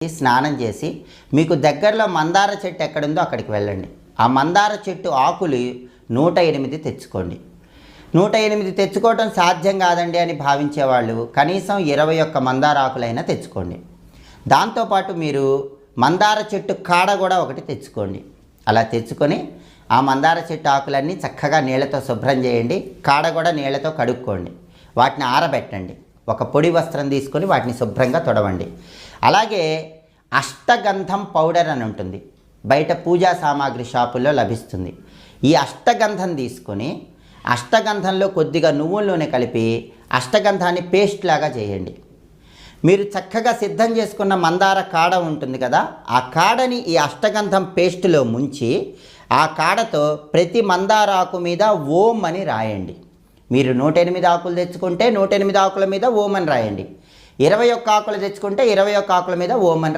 స్నానం చేసి మీకు దగ్గరలో మందార చెట్టు ఎక్కడుందో అక్కడికి వెళ్ళండి. ఆ మందార చెట్టు ఆకులు 108 తెచ్చుకోండి. 108 తెచ్చుకోవడం సాధ్యం కాదండి అని భావించేవాళ్ళు కనీసం 21 మందార ఆకులైనా తెచ్చుకోండి. దాంతోపాటు మీరు మందార చెట్టు కాడ కూడా ఒకటి తెచ్చుకోండి. అలా తెచ్చుకొని ఆ మందార చెట్టు ఆకులన్నీ చక్కగా నీళ్ళతో శుభ్రం చేయండి. కాడ కూడా నీళ్ళతో కడుక్కోండి. వాటిని ఆరబెట్టండి. ఒక పొడి వస్త్రం తీసుకొని వాటిని శుభ్రంగా తొడవండి. అలాగే అష్టగంధం పౌడర్ అని ఉంటుంది, బయట పూజా సామాగ్రి షాపుల్లో లభిస్తుంది. ఈ అష్టగంధం తీసుకొని అష్టగంధంలో కొద్దిగా నువ్వుల నూనె కలిపి అష్టగంధాన్ని పేస్ట్ లాగా చేయండి. మీరు చక్కగా సిద్ధం చేసుకున్న మందార కాడ ఉంటుంది కదా, ఆ కాడని ఈ అష్టగంధం పేస్టులో ముంచి ఆ కాడతో ప్రతి మందార ఆకు మీద ఓం అని రాయండి. మీరు 108 ఆకులు తెచ్చుకుంటే 108 ఆకుల మీద ఓం అని రాయండి. 21 ఆకులు తెచ్చుకుంటే 21 ఆకుల మీద ఓం అని